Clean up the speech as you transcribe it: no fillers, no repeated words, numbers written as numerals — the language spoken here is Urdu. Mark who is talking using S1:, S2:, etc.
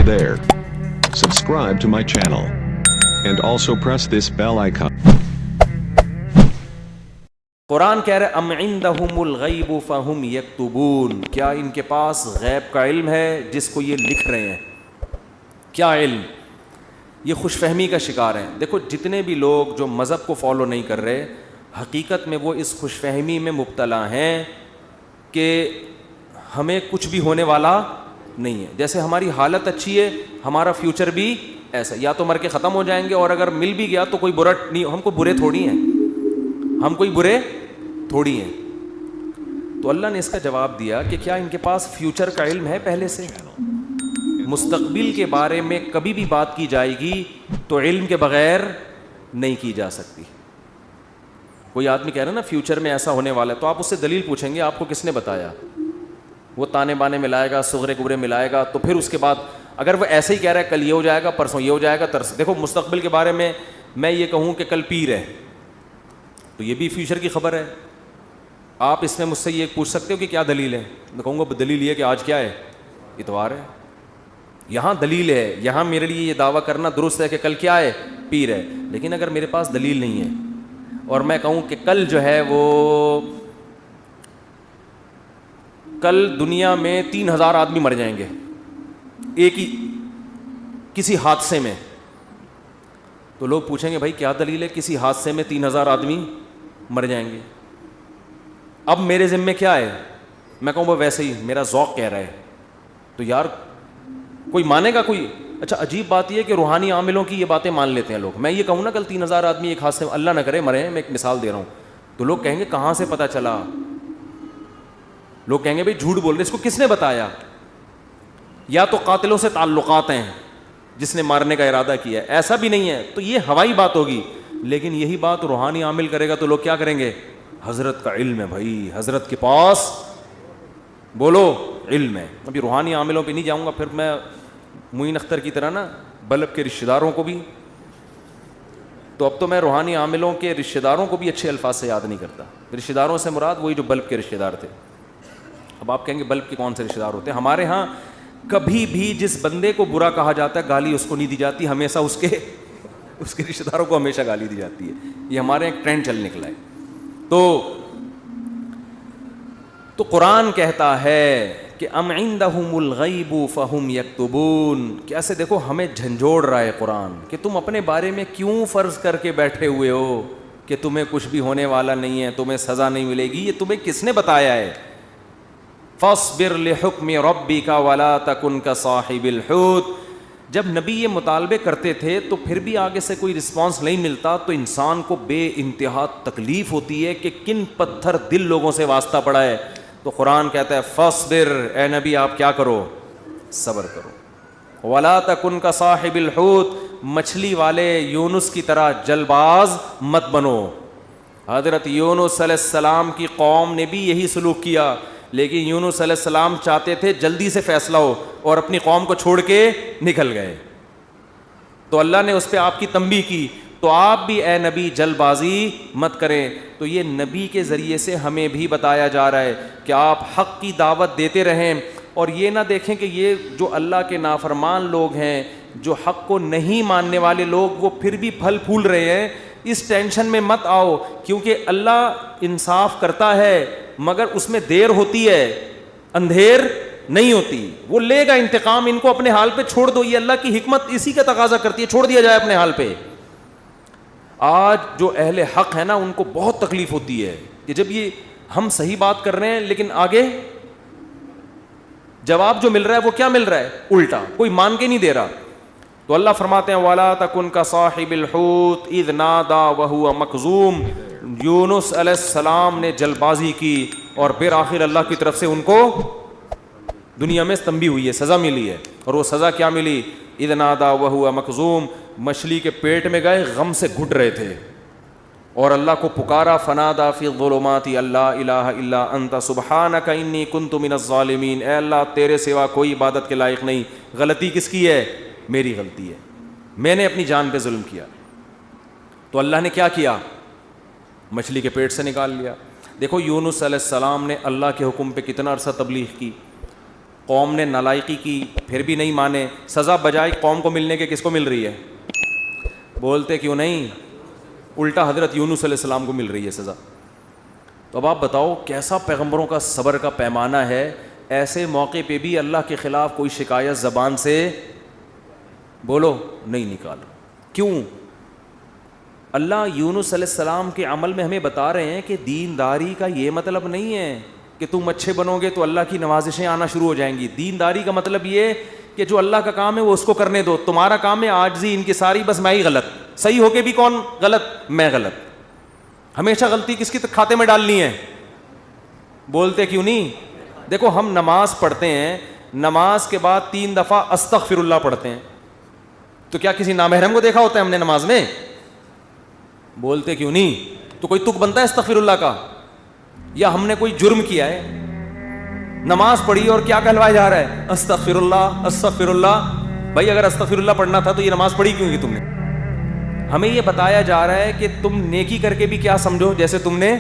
S1: there. Subscribe to my channel. And also press this bell icon.
S2: قرآن کہہ رہے ام عندہم الغیب فہم یکتبون، کیا ان کے پاس غیب کا علم ہے جس کو یہ لکھ رہے ہیں؟ کیا علم؟ یہ خوش فہمی کا شکار ہیں. دیکھو جتنے بھی لوگ جو مذہب کو فالو نہیں کر رہے، حقیقت میں وہ اس خوش فہمی میں مبتلا ہیں کہ ہمیں کچھ بھی ہونے والا نہیں ہے. جیسے ہماری حالت اچھی ہے، ہمارا فیوچر بھی ایسا، یا تو مر کے ختم ہو جائیں گے، اور اگر مل بھی گیا تو کوئی برا نہیں، ہم کو برے تھوڑی ہیں، ہم کوئی برے تھوڑی ہیں. تو اللہ نے اس کا جواب دیا کہ کیا ان کے پاس فیوچر کا علم ہے؟ پہلے سے مستقبل کے بارے میں کبھی بھی بات کی جائے گی تو علم کے بغیر نہیں کی جا سکتی. کوئی آدمی کہہ رہا ہے نا فیوچر میں ایسا ہونے والا ہے، تو آپ اس سے دلیل پوچھیں گے آپ کو کس نے بتایا؟ وہ تانے بانے ملائے گا، صغرے کبرے ملائے گا، تو پھر اس کے بعد اگر وہ ایسے ہی کہہ رہا ہے کل یہ ہو جائے گا، پرسوں یہ ہو جائے گا، دیکھو مستقبل کے بارے میں میں یہ کہوں کہ کل پیر ہے تو یہ بھی فیوچر کی خبر ہے. آپ اس میں مجھ سے یہ پوچھ سکتے ہو کہ کیا دلیل ہے؟ میں کہوں گا دلیل یہ کہ آج کیا ہے؟ اتوار ہے. یہاں دلیل ہے، یہاں میرے لیے یہ دعویٰ کرنا درست ہے کہ کل کیا ہے؟ پیر ہے. لیکن اگر میرے پاس دلیل نہیں ہے اور میں کہوں کہ کل جو ہے وہ کل دنیا میں 3000 آدمی مر جائیں گے ایک ہی کسی حادثے میں، تو لوگ پوچھیں گے بھائی کیا دلیل ہے کسی حادثے میں 3000 آدمی مر جائیں گے؟ اب میرے ذمے کیا ہے؟ میں کہوں وہ ویسے ہی میرا ذوق کہہ رہا ہے. تو یار کوئی مانے گا کوئی؟ اچھا عجیب بات یہ ہے کہ روحانی عاملوں کی یہ باتیں مان لیتے ہیں لوگ. میں یہ کہوں نا کل 3000 آدمی ایک حادثے میں، اللہ نہ کرے مرے ہیں، میں ایک مثال دے رہا ہوں، تو لوگ کہیں گے کہاں سے پتہ چلا؟ لوگ کہیں گے بھائی جھوٹ بول رہے، اس کو کس نے بتایا؟ یا تو قاتلوں سے تعلقات ہیں جس نے مارنے کا ارادہ کیا ہے، ایسا بھی نہیں ہے تو یہ ہوائی بات ہوگی. لیکن یہی بات روحانی عامل کرے گا تو لوگ کیا کریں گے؟ حضرت کا علم ہے بھائی، حضرت کے پاس بولو علم ہے. ابھی روحانی عاملوں پہ نہیں جاؤں گا، پھر میں معین اختر کی طرح نا بلب کے رشتہ داروں کو بھی، تو اب تو میں روحانی عاملوں کے رشتہ داروں کو بھی اچھے الفاظ سے یاد نہیں کرتا. رشتہ داروں سے مراد وہی جو بلب کے رشتہ دار تھے. اب آپ کہیں گے بلب کے کون سے رشتہ دار ہوتے ہیں؟ ہمارے ہاں کبھی بھی جس بندے کو برا کہا جاتا ہے گالی اس کو نہیں دی جاتی، ہمیشہ اس کے رشتہ داروں کو ہمیشہ گالی دی جاتی ہے. یہ ہمارے ایک ٹرینڈ چل نکلا ہے. تو قرآن کہتا ہے کہ ام عندہم الغیب فہم یکتبون. کیسے دیکھو ہمیں جھنجھوڑ رہا ہے قرآن کہ تم اپنے بارے میں کیوں فرض کر کے بیٹھے ہوئے ہو کہ تمہیں کچھ بھی ہونے والا نہیں ہے، تمہیں سزا نہیں ملے گی. یہ تمہیں کس نے بتایا ہے؟ فاصبر لحکم ربک ولا تکن کصاحب الحوت. جب نبی یہ مطالبے کرتے تھے تو پھر بھی آگے سے کوئی رسپانس نہیں ملتا تو انسان کو بے انتہا تکلیف ہوتی ہے کہ کن پتھر دل لوگوں سے واسطہ پڑا ہے. تو قرآن کہتا ہے فاصبر، اے نبی آپ کیا کرو؟ صبر کرو. ولا تکن کصاحب الحوت، مچھلی والے یونس کی طرح جلباز مت بنو. حضرت یونس علیہ السلام کی قوم نے بھی یہی سلوک کیا، لیکن یونس علیہ السلام چاہتے تھے جلدی سے فیصلہ ہو اور اپنی قوم کو چھوڑ کے نکل گئے. تو اللہ نے اس پہ آپ کی تنبیہ کی. تو آپ بھی اے نبی جلد بازی مت کریں. تو یہ نبی کے ذریعے سے ہمیں بھی بتایا جا رہا ہے کہ آپ حق کی دعوت دیتے رہیں اور یہ نہ دیکھیں کہ یہ جو اللہ کے نافرمان لوگ ہیں، جو حق کو نہیں ماننے والے لوگ، وہ پھر بھی پھل پھول رہے ہیں. اس ٹینشن میں مت آؤ، کیونکہ اللہ انصاف کرتا ہے مگر اس میں دیر ہوتی ہے، اندھیر نہیں ہوتی. وہ لے گا انتقام، ان کو اپنے حال پہ چھوڑ دو. یہ اللہ کی حکمت اسی کا تقاضا کرتی ہے، چھوڑ دیا جائے اپنے حال پہ. آج جو اہل حق ہے نا ان کو بہت تکلیف ہوتی ہے کہ جب یہ ہم صحیح بات کر رہے ہیں لیکن آگے جواب جو مل رہا ہے وہ کیا مل رہا ہے؟ الٹا، کوئی مان کے نہیں دے رہا. تو اللہ فرماتے ہیں وَلَا تَكُنْ كَصَاحِبِ الْحُوتِ إِذْ نَادَى وَهُوَ مَكْظُومٌ. یونس علیہ السلام نے جلد بازی کی اور بالآخر اللہ کی طرف سے ان کو دنیا میں تنبیہ ہوئی ہے، سزا ملی ہے. اور وہ سزا کیا ملی؟ اذ نادا وہو مخزوم، مچھلی کے پیٹ میں گئے، غم سے گھٹ رہے تھے اور اللہ کو پکارا. فنادا فی الظلمات اللہ الہ الا انت سبحانک انی کنت من الظالمین. اے اللہ تیرے سوا کوئی عبادت کے لائق نہیں. غلطی کس کی ہے؟ میری غلطی ہے، میں نے اپنی جان پہ ظلم کیا. تو اللہ نے کیا کیا؟ مچھلی کے پیٹ سے نکال لیا. دیکھو یونس علیہ السلام نے اللہ کے حکم پہ کتنا عرصہ تبلیغ کی. قوم نے نالائقی کی پھر بھی نہیں مانے, سزا بجائے قوم کو ملنے کے کس کو مل رہی ہے؟ بولتے کیوں نہیں؟ الٹا حضرت یونس علیہ السلام کو مل رہی ہے سزا. تو اب آپ بتاؤ کیسا پیغمبروں کا صبر کا پیمانہ ہے. ایسے موقع پہ بھی اللہ کے خلاف کوئی شکایت زبان سے بولو نہیں نکالا. کیوں؟ اللہ یونس علیہ السلام کے عمل میں ہمیں بتا رہے ہیں کہ دینداری کا یہ مطلب نہیں ہے کہ تم اچھے بنو گے تو اللہ کی نوازشیں آنا شروع ہو جائیں گی. دینداری کا مطلب یہ کہ جو اللہ کا کام ہے وہ اس کو کرنے دو. تمہارا کام ہے عاجزی انکساری, بس میں ہی غلط, صحیح ہو کے بھی کون غلط؟ میں غلط. ہمیشہ غلطی کس کی کھاتے میں ڈالنی ہے؟ بولتے کیوں نہیں؟ دیکھو ہم نماز پڑھتے ہیں, نماز کے بعد 3 دفعہ استغفر اللہ پڑھتے ہیں, تو کیا کسی نامحرم کو دیکھا ہوتا ہے ہم نے نماز میں؟ بولتے کیوں نہیں؟ تو کوئی تک بنتا ہے استغفر اللہ کا؟ یا ہم نے کوئی جرم کیا ہے, نماز پڑھی اور کیا کہلوایا جا رہا ہے؟ استغفر اللہ استغفر اللہ. بھائی اگر استغفر اللہ پڑھنا تھا تو یہ نماز پڑھی کیوں کی تم نے؟ ہمیں یہ بتایا جا رہا ہے کہ تم نیکی کر کے بھی کیا سمجھو جیسے تم نے